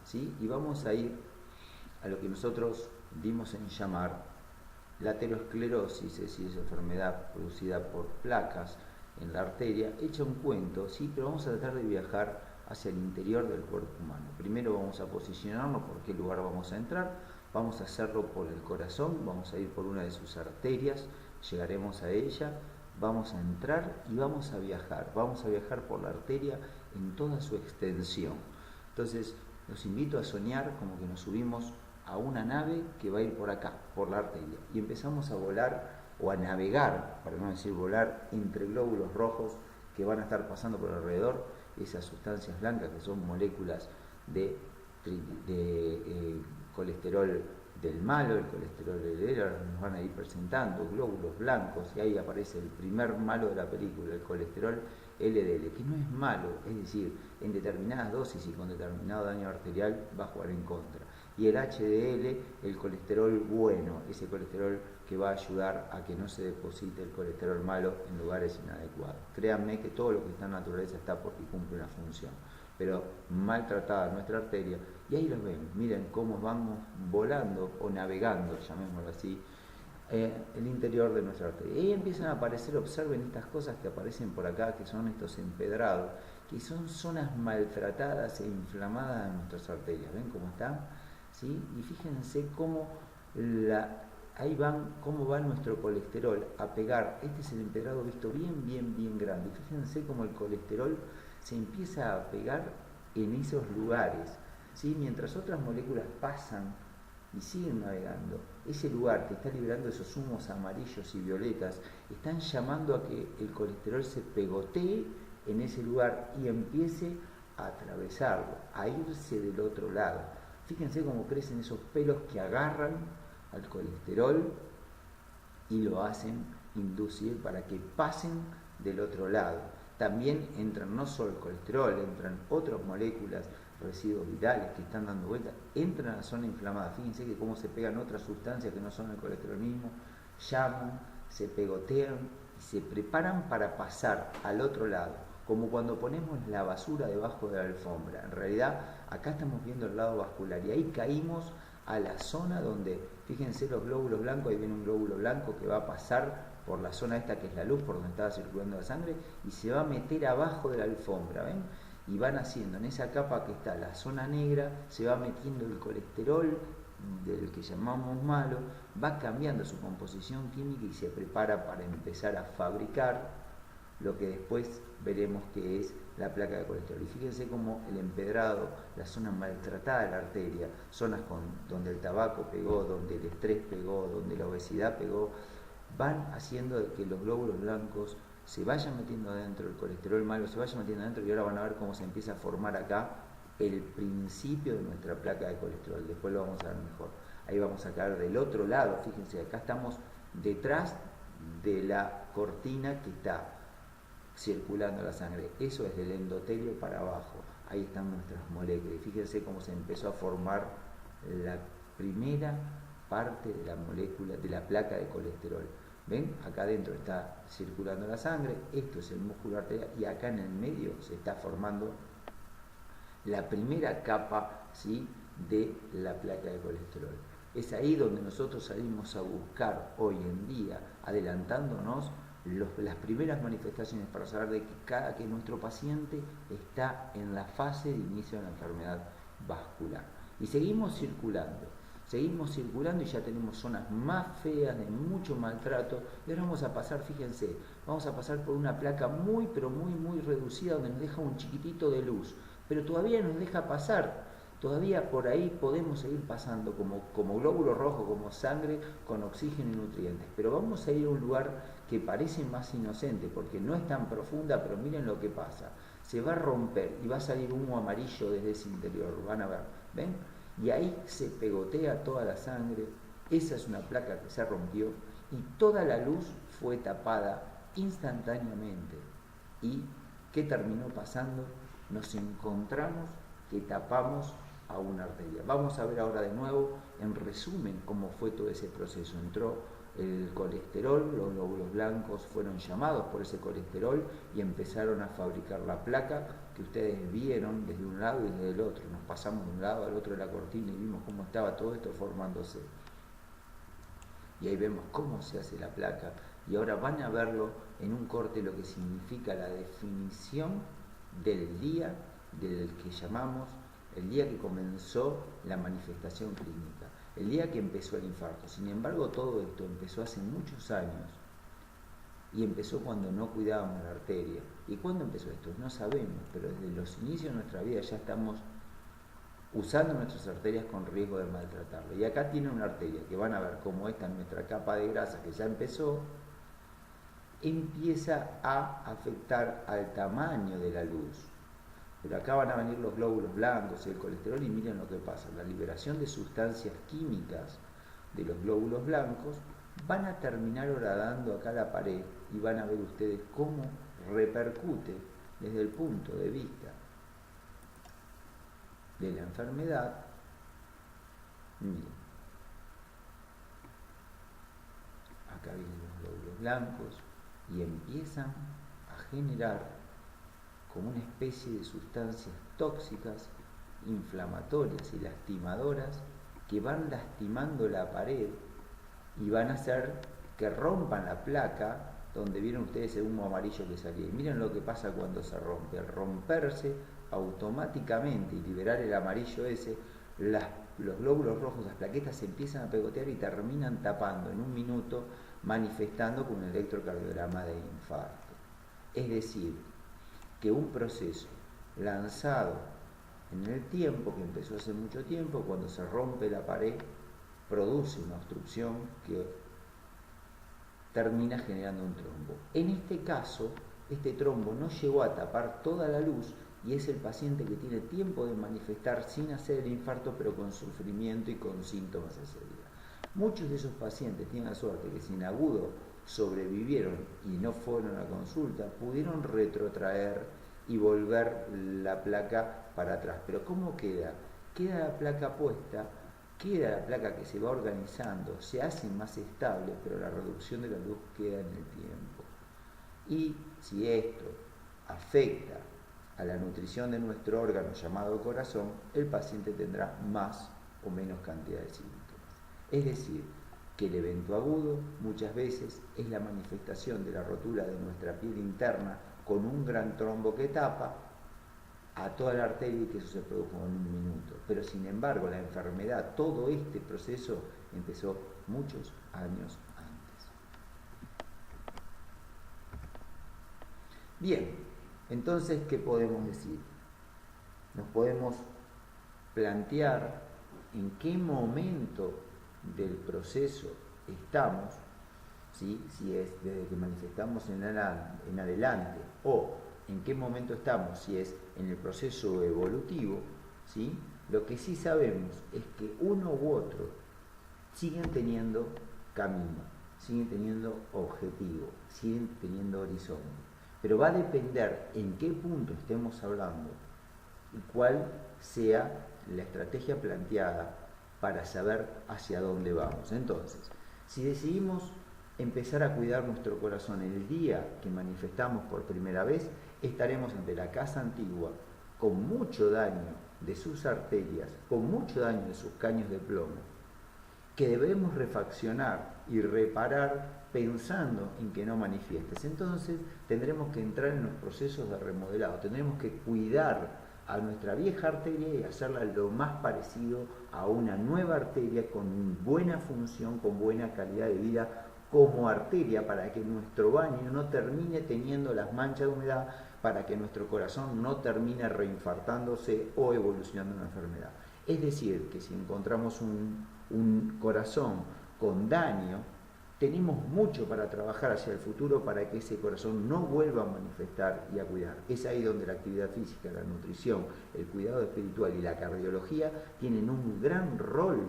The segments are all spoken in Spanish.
¿sí? Y vamos a ir a lo que nosotros dimos en llamar la aterosclerosis, es decir, esa enfermedad producida por placas en la arteria, hecha un cuento, ¿sí? Pero vamos a tratar de viajar hacia el interior del cuerpo humano. Primero vamos a posicionarnos por qué lugar vamos a entrar, vamos a hacerlo por el corazón, vamos a ir por una de sus arterias, llegaremos a ella, vamos a entrar y vamos a viajar por la arteria en toda su extensión. Entonces, los invito a soñar como que nos subimos a una nave que va a ir por acá, por la arteria, y empezamos a volar o a navegar, para no decir volar, entre glóbulos rojos que van a estar pasando por alrededor, esas sustancias blancas que son moléculas de colesterol del malo, el colesterol LDL, nos van a ir presentando glóbulos blancos, y ahí aparece el primer malo de la película, el colesterol LDL, que no es malo, es decir, en determinadas dosis y con determinado daño arterial va a jugar en contra. Y el HDL, el colesterol bueno, ese colesterol que va a ayudar a que no se deposite el colesterol malo en lugares inadecuados. Créanme que todo lo que está en la naturaleza está porque cumple una función, pero maltratada nuestra arteria, y ahí los ven, miren cómo vamos volando o navegando, llamémoslo así, el interior de nuestra arteria. Y ahí empiezan a aparecer, observen estas cosas que aparecen por acá, que son estos empedrados, que son zonas maltratadas e inflamadas de nuestras arterias. ¿Ven cómo están? ¿Sí? Y fíjense cómo ahí cómo va nuestro colesterol a pegar. Este es el empedrado visto bien grande. Fíjense cómo el colesterol se empieza a pegar en esos lugares, ¿sí? Mientras otras moléculas pasan y siguen navegando, ese lugar que está liberando esos humos amarillos y violetas, están llamando a que el colesterol se pegotee en ese lugar y empiece a atravesarlo, a irse del otro lado. Fíjense cómo crecen esos pelos que agarran al colesterol y lo hacen inducir para que pasen del otro lado. También entran no solo el colesterol, entran otras moléculas, residuos vitales que están dando vueltas, entran a la zona inflamada. Fíjense que cómo se pegan otras sustancias que no son el colesterol mismo, llaman, se pegotean y se preparan para pasar al otro lado, como cuando ponemos la basura debajo de la alfombra. En realidad, acá estamos viendo el lado vascular y ahí caímos a la zona donde, fíjense los glóbulos blancos, ahí viene un glóbulo blanco que va a pasar por la zona esta que es la luz, por donde estaba circulando la sangre, y se va a meter abajo de la alfombra, ¿ven? Y van haciendo, en esa capa que está la zona negra, se va metiendo el colesterol del que llamamos malo, va cambiando su composición química y se prepara para empezar a fabricar lo que después veremos que es la placa de colesterol. Y fíjense cómo el empedrado, la zona maltratada de la arteria, zonas donde el tabaco pegó, donde el estrés pegó, donde la obesidad pegó, van haciendo que los glóbulos blancos se vayan metiendo adentro, el colesterol malo se vaya metiendo adentro, y ahora van a ver cómo se empieza a formar acá el principio de nuestra placa de colesterol. Después lo vamos a ver mejor. Ahí vamos a caer del otro lado, fíjense, acá estamos detrás de la cortina que está circulando la sangre. Eso es del endotelio para abajo. Ahí están nuestras moléculas. Y fíjense cómo se empezó a formar la primera parte de la molécula, de la placa de colesterol. ¿Ven? Acá adentro está circulando la sangre, esto es el músculo arterial, y acá en el medio se está formando la primera capa, ¿sí?, de la placa de colesterol. Es ahí donde nosotros salimos a buscar hoy en día, adelantándonos, las primeras manifestaciones para saber de que nuestro paciente está en la fase de inicio de la enfermedad vascular. Y seguimos circulando y ya tenemos zonas más feas, de mucho maltrato, y ahora vamos a pasar, fíjense, vamos a pasar por una placa muy reducida donde nos deja un chiquitito de luz, pero todavía nos deja pasar, todavía por ahí podemos seguir pasando como glóbulo rojo, como sangre, con oxígeno y nutrientes, pero vamos a ir a un lugar que parece más inocente, porque no es tan profunda, pero miren lo que pasa, se va a romper y va a salir humo amarillo desde ese interior, van a ver, ¿ven? Y ahí se pegotea toda la sangre, esa es una placa que se rompió, y toda la luz fue tapada instantáneamente. ¿Y qué terminó pasando? Nos encontramos que tapamos a una arteria. Vamos a ver ahora de nuevo, en resumen, cómo fue todo ese proceso. Entró el colesterol, los glóbulos blancos fueron llamados por ese colesterol y empezaron a fabricar la placa que ustedes vieron desde un lado y desde el otro. Nos pasamos de un lado al otro de la cortina y vimos cómo estaba todo esto formándose. Y ahí vemos cómo se hace la placa. Y ahora van a verlo en un corte lo que significa la definición del día del que llamamos el día que comenzó la manifestación clínica, el día que empezó el infarto. Sin embargo, todo esto empezó hace muchos años y empezó cuando no cuidábamos la arteria. ¿Y cuándo empezó esto? No sabemos, pero desde los inicios de nuestra vida ya estamos usando nuestras arterias con riesgo de maltratarlo. Y acá tiene una arteria que van a ver cómo esta nuestra capa de grasa que ya empezó, empieza a afectar al tamaño de la luz. Pero acá van a venir los glóbulos blancos y el colesterol y miren lo que pasa. La liberación de sustancias químicas de los glóbulos blancos van a terminar horadando acá la pared y van a ver ustedes cómo repercute desde el punto de vista de la enfermedad. Miren, acá vienen los glóbulos blancos y empiezan a generar como una especie de sustancias tóxicas, inflamatorias y lastimadoras que van lastimando la pared y van a hacer que rompan la placa donde vieron ustedes el humo amarillo que salía. Y miren lo que pasa cuando se rompe. Al romperse automáticamente y liberar el amarillo ese, los glóbulos rojos, las plaquetas se empiezan a pegotear y terminan tapando en un minuto, manifestando con un electrocardiograma de infarto. Es decir, que un proceso lanzado en el tiempo, que empezó hace mucho tiempo, cuando se rompe la pared, produce una obstrucción que termina generando un trombo. En este caso, este trombo no llegó a tapar toda la luz y es el paciente que tiene tiempo de manifestar sin hacer el infarto, pero con sufrimiento y con síntomas ese día. Muchos de esos pacientes tienen la suerte que si en agudo sobrevivieron y no fueron a consulta, pudieron retrotraer y volver la placa para atrás. Pero ¿cómo queda? Queda la placa puesta, queda la placa que se va organizando, se hace más estable, pero la reducción de la luz queda en el tiempo. Y si esto afecta a la nutrición de nuestro órgano llamado corazón, el paciente tendrá más o menos cantidad de síntomas. Es decir, que el evento agudo muchas veces es la manifestación de la rotura de nuestra piel interna con un gran trombo que tapa a toda la arteria y que eso se produjo en un minuto. Pero sin embargo, la enfermedad, todo este proceso empezó muchos años antes. Bien, entonces, ¿qué podemos decir? Nos podemos plantear en qué momento del proceso estamos, ¿sí? Si es desde que manifestamos en adelante o en qué momento estamos, si es en el proceso evolutivo, ¿sí? Lo que sí sabemos es que uno u otro siguen teniendo camino, siguen teniendo objetivo, siguen teniendo horizonte, pero va a depender en qué punto estemos hablando y cuál sea la estrategia planteada para saber hacia dónde vamos. Entonces, si decidimos empezar a cuidar nuestro corazón el día que manifestamos por primera vez, estaremos ante la casa antigua con mucho daño de sus arterias, con mucho daño de sus caños de plomo, que debemos refaccionar y reparar pensando en que no manifiestes. Entonces tendremos que entrar en los procesos de remodelado, tendremos que cuidar a nuestra vieja arteria y hacerla lo más parecido a una nueva arteria con buena función, con buena calidad de vida como arteria, para que nuestro baño no termine teniendo las manchas de humedad, para que nuestro corazón no termine reinfartándose o evolucionando una enfermedad. Es decir, que si encontramos un corazón con daño, tenemos mucho para trabajar hacia el futuro para que ese corazón no vuelva a manifestar y a cuidar. Es ahí donde la actividad física, la nutrición, el cuidado espiritual y la cardiología tienen un gran rol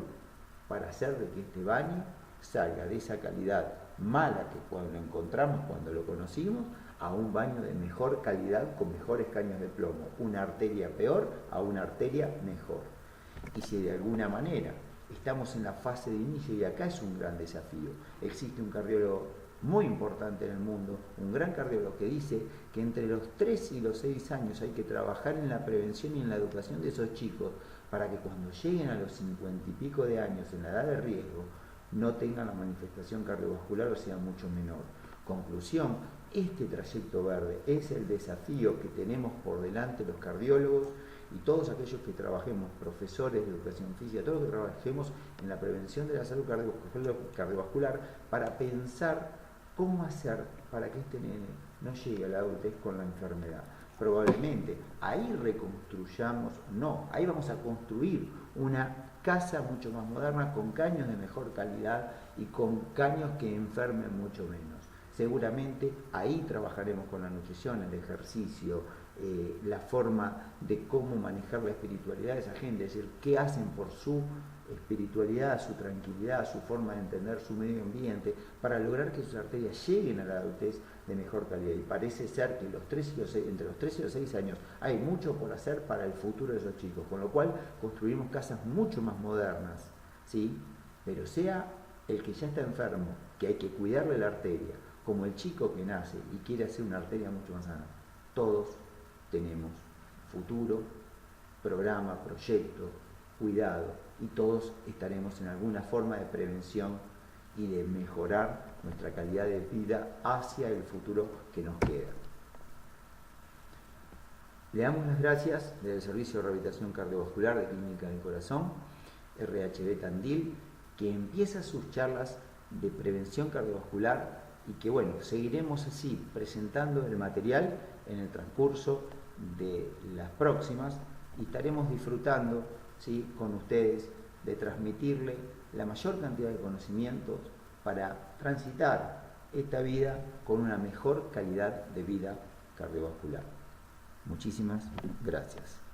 para hacer de que este baño salga de esa calidad mala que cuando lo encontramos, cuando lo conocimos, a un baño de mejor calidad con mejores caños de plomo. Una arteria peor a una arteria mejor. Y si de alguna manera estamos en la fase de inicio, y acá es un gran desafío, existe un cardiólogo muy importante en el mundo, un gran cardiólogo, que dice que entre los 3 y los 6 años hay que trabajar en la prevención y en la educación de esos chicos para que cuando lleguen a los 50 y pico de años en la edad de riesgo no tengan la manifestación cardiovascular o sea mucho menor. Conclusión, este trayecto verde es el desafío que tenemos por delante los cardiólogos y todos aquellos que trabajemos, profesores de educación física, todos los que trabajemos en la prevención de la salud cardiovascular, para pensar cómo hacer para que este nene no llegue a la adultez con la enfermedad. Probablemente ahí reconstruyamos, no, ahí vamos a construir una casa mucho más moderna, con caños de mejor calidad y con caños que enfermen mucho menos. Seguramente ahí trabajaremos con la nutrición, el ejercicio, la forma de cómo manejar la espiritualidad de esa gente, es decir, qué hacen por su espiritualidad, su tranquilidad, su forma de entender su medio ambiente, para lograr que sus arterias lleguen a la adultez de mejor calidad. Y parece ser que entre los 3 y los 6 años hay mucho por hacer para el futuro de esos chicos, con lo cual construimos casas mucho más modernas, ¿sí? Pero sea el que ya está enfermo, que hay que cuidarle la arteria, como el chico que nace y quiere hacer una arteria mucho más sana, todos tenemos futuro, programa, proyecto, cuidado, y todos estaremos en alguna forma de prevención y de mejorar nuestra calidad de vida hacia el futuro que nos queda. Le damos las gracias del Servicio de Rehabilitación Cardiovascular de Clínica del Corazón, RHB Tandil, que empieza sus charlas de prevención cardiovascular y que, bueno, seguiremos así presentando el material en el transcurso de las próximas y estaremos disfrutando, ¿sí?, con ustedes de transmitirle la mayor cantidad de conocimientos para transitar esta vida con una mejor calidad de vida cardiovascular. Muchísimas gracias.